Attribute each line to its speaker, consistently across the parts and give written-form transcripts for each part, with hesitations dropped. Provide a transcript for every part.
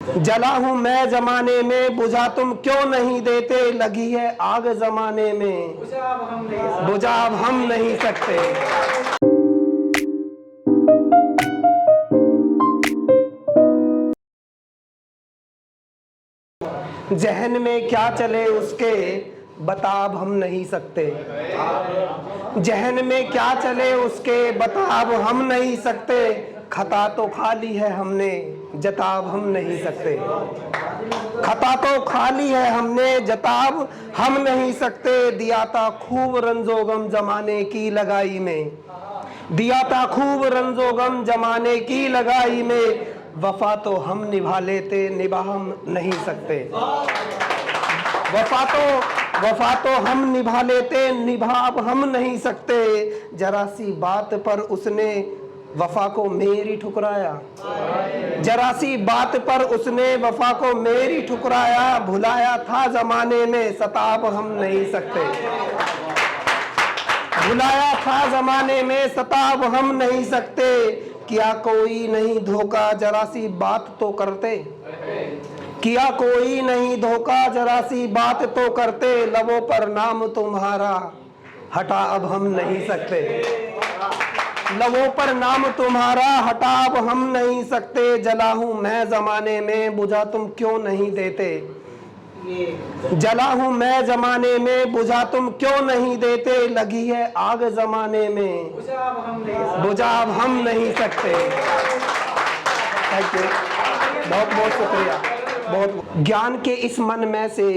Speaker 1: जला हूं मैं जमाने में, बुझा तुम क्यों नहीं देते, लगी है आग जमाने में, बुझा अब हम नहीं सकते। जहन में क्या चले उसके, बता अब हम नहीं सकते। जहन में क्या चले उसके, बता अब हम नहीं सकते। खता तो खाली है हमने, जताब हम नहीं सकते। खता तो खाली है हमने, जताब हम नहीं सकते। दिया था खूब रंजोगम जमाने की लगाई में, दिया था खूब रंजोगम जमाने की लगाई में। वफा तो हम निभा लेते, निभा हम नहीं सकते। वफा तो हम निभा लेते, निभा अब हम नहीं सकते। जरा सी बात पर उसने वफा को मेरी ठुकराया, जरा सी बात पर उसने वफा को मेरी ठुकराया। भुलाया था जमाने में, सताब हम नहीं सकते। भुलाया था जमाने में, सताब हम नहीं सकते। किया कोई नहीं धोखा, जरा सी बात तो करते। किया कोई नहीं धोखा, जरा सी बात तो करते। लबों पर नाम तुम्हारा, हटा अब हम नहीं सकते। लबों पर नाम तुम्हारा, हटा अब हम नहीं सकते। जला हूं मैं जमाने में, बुझा तुम क्यों नहीं देते। जला हूं मैं जमाने में, बुझा तुम क्यों नहीं देते। लगी है आग जमाने में, बुझा अब हम नहीं सकते। थैंक यू, बहुत बहुत शुक्रिया। बहुत ज्ञान के इस मन में से,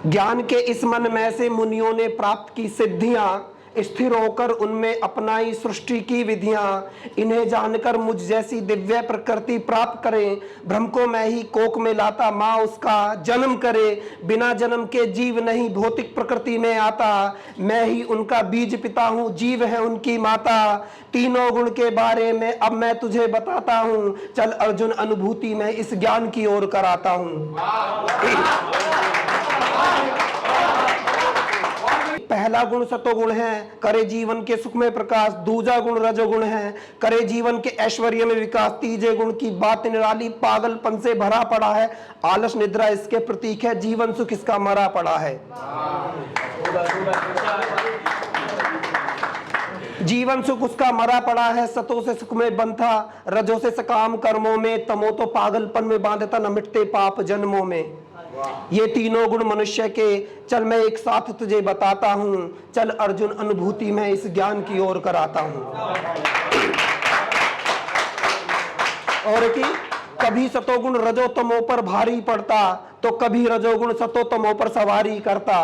Speaker 1: ज्ञान के इस मन में से मुनियों ने प्राप्त की सिद्धियां, स्थिर होकर उनमें अपनाई सृष्टि की विधियां। इन्हें जानकर मुझ जैसी दिव्य प्रकृति प्राप्त करें। ब्रह्म को मैं ही कोख में लाता, माँ उसका जन्म करे। बिना जन्म के जीव नहीं भौतिक प्रकृति में आता, मैं ही उनका बीज पिता हूँ, जीव है उनकी माता। तीनों गुण के बारे में अब मैं तुझे बताता हूँ, चल अर्जुन अनुभूति में इस ज्ञान की ओर कराता हूँ। पहला गुण सतोगुण है, करे जीवन के सुख में प्रकाश। दूसरा गुण रजोगुण है, करे जीवन के ऐश्वर्य में विकास। तीसरे गुण की बात निराली, पागलपन से भरा पड़ा है। आलस निद्रा इसके प्रतीक है, जीवन सुख इसका मरा पड़ा है। जीवन सुख उसका मरा पड़ा है। सतों से सुख में बंधा, रजों से सकाम कर्मों में। तमो तो पागलपन में बांधता, न मिटते पाप जन्मों में। ये तीनों गुण मनुष्य के, चल मैं एक साथ तुझे बताता हूँ। चल अर्जुन अनुभूति में इस ज्ञान की ओर कराता हूँ। और कि कभी सतोगुण रजोतमो पर भारी पड़ता, तो कभी रजोगुण सतोतमो पर सवारी करता।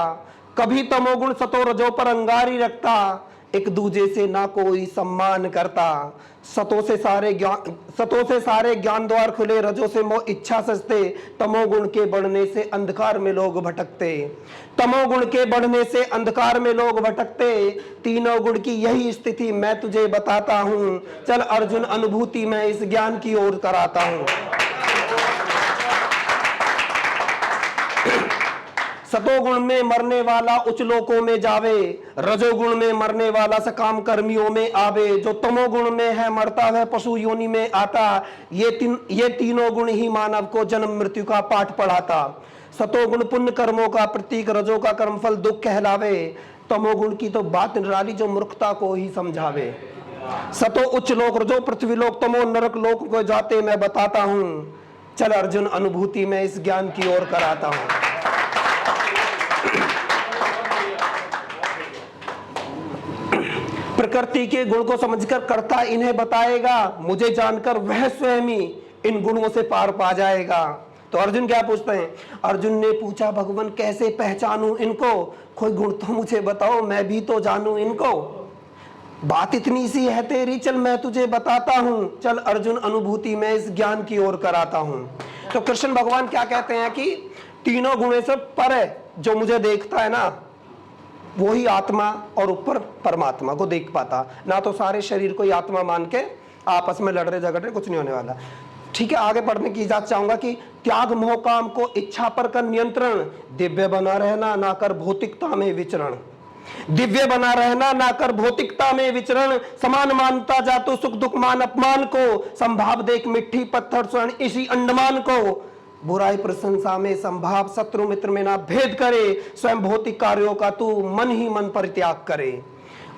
Speaker 1: कभी तमोगुण सतो रजो पर अंगारी रखता, एक दूजे से ना कोई सम्मान करता। सतों से सारे ज्ञान द्वार खुले, रजों से मोह इच्छा सजते। तमोगुण के बढ़ने से अंधकार में लोग भटकते, तमोगुण के बढ़ने से अंधकार में लोग भटकते। तीनों गुण की यही स्थिति मैं तुझे बताता हूँ, चल अर्जुन अनुभूति में इस ज्ञान की ओर कराता हूँ। सतोगुण में मरने वाला उच्च लोकों में जावे, रजोगुण में मरने वाला सकाम कर्मियों में आवे। जो तमोगुण में है मरता है पशु योनि में आता, ये तीनों गुण ही मानव को जन्म मृत्यु का पाठ पढ़ाता। सतोगुण पुण्य कर्मों का प्रतीक, रजो का कर्मफल दुख कहलावे। तमोगुण की तो बात निराली, जो मूर्खता को ही समझावे। सतो उच्च लोक, रजो पृथ्वी लोक, तमो नरक लोक को जाते मैं बताता हूँ। चल अर्जुन अनुभूति में इस ज्ञान की ओर कराता हूँ। प्रकृति के गुण को समझकर कर्ता इन्हें बताएगा, मुझे जानकर वह स्वयं ही इन गुणों से पार पा जाएगा। तो अर्जुन क्या पूछते हैं? अर्जुन ने पूछा, भगवान कैसे पहचानूं इनको? कोई गुण तो मुझे बताओ, मैं भी तो जानूं इनको। बात इतनी सी है तेरी, चल मैं तुझे बताता हूं। चल अर्जुन अनुभूति में इस ज्ञान की ओर कराता हूं। तो कृष्ण भगवान क्या कहते हैं कि तीनों गुणों से पर है, जो मुझे देखता है ना वो ही आत्मा और ऊपर परमात्मा को देख पाता। ना तो सारे शरीर को ही आत्मा मान के आपस में लड़ रहे झगड़ रहे, कुछ नहीं होने वाला। ठीक है, आगे पढ़ने की इजाजत चाहूंगा कि त्याग मोह काम को इच्छा पर कर नियंत्रण, दिव्य बना रहना ना कर भौतिकता में विचरण। दिव्य बना रहना, ना कर भौतिकता में विचरण, समान मानता जा तो सुख दुख मान अपमान को, संभाव देख मिट्टी पत्थर स्वर्ण इसी अंडमान को, बुराई प्रशंसा में संभाव, शत्रु मित्र में ना भेद करे, स्वयं भौतिक कार्यों का तू मन ही मन परित्याग करे।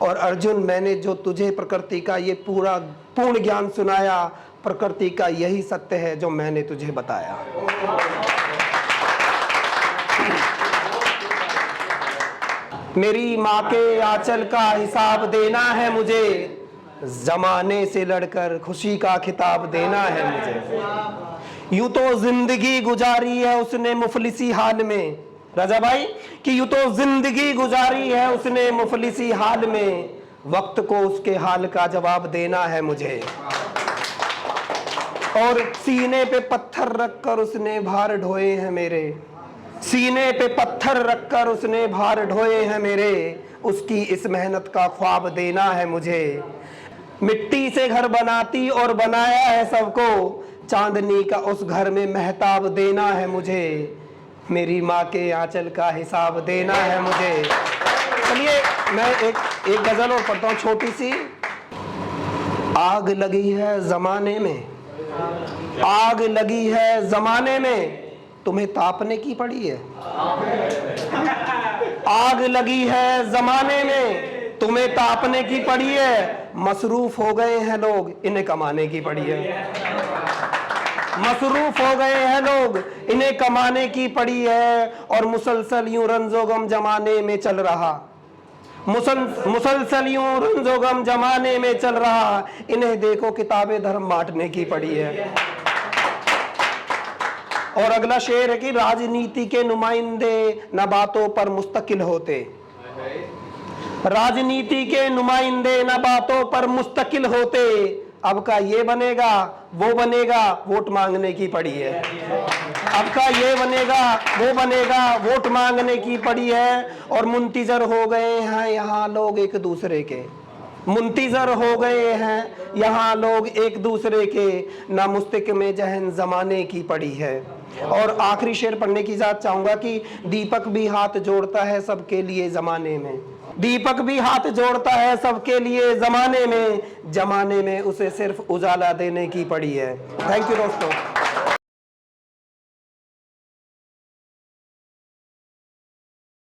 Speaker 1: और अर्जुन, मैंने जो तुझे प्रकृति का ये पूर्ण ज्ञान सुनाया, प्रकृति का यही सत्य है जो मैंने तुझे बताया। मेरी माँ के आंचल का हिसाब देना है मुझे, जमाने से लड़कर खुशी का खिताब देना है मुझे। यूं तो जिंदगी गुजारी है उसने मुफलिसी हाल में, राजा भाई, कि यूं तो जिंदगी गुजारी है उसने मुफलिसी हाल में, वक्त को उसके हाल का जवाब देना है मुझे। और सीने पे पत्थर रखकर उसने भार ढोए हैं मेरे, सीने पे पत्थर रखकर उसने भार ढोए हैं मेरे, उसकी इस मेहनत का ख्वाब देना है मुझे। मिट्टी से घर बनाती और बनाया है सबको, चांदनी का उस घर में महताब देना है मुझे। मेरी माँ के आंचल का हिसाब देना है मुझे। चलिए मैं एक गजल और पढ़ता हूँ छोटी सी। आग लगी है जमाने में, आग लगी है जमाने में, तुम्हें तापने की पड़ी है। आग लगी है जमाने में, तुम्हें तापने की पड़ी है, मसरूफ हो गए हैं लोग, इन्हें कमाने की पड़ी है। मसरूफ हो गए हैं लोग, इन्हें कमाने की पड़ी है। और मुसलसल यूं रंजोगम जमाने में चल रहा, मुसलसल यूं रंजोगम जमाने में चल रहा, इन्हें देखो किताबें धर्म बांटने की पड़ी है। और अगला शेर है कि राजनीति के नुमाइंदे न बातों पर मुस्तकिल होते, राजनीति के नुमाइंदे न बातों पर मुस्तकिल होते, अब का ये बनेगा वो बनेगा, वोट मांगने की पड़ी है। अब का ये बनेगा वो बनेगा, वोट मांगने की पड़ी है। और मुंतजर हो गए हैं यहाँ लोग एक दूसरे के, मुंतजर हो गए हैं यहाँ लोग एक दूसरे के, ना मुस्तक में जहन जमाने की पड़ी है। और आखिरी शेर पढ़ने की इजाजत चाहूंगा कि दीपक भी हाथ जोड़ता है सबके लिए जमाने में, दीपक भी हाथ जोड़ता है सबके लिए जमाने में, जमाने में उसे सिर्फ उजाला देने की पड़ी है। थैंक यू दोस्तों।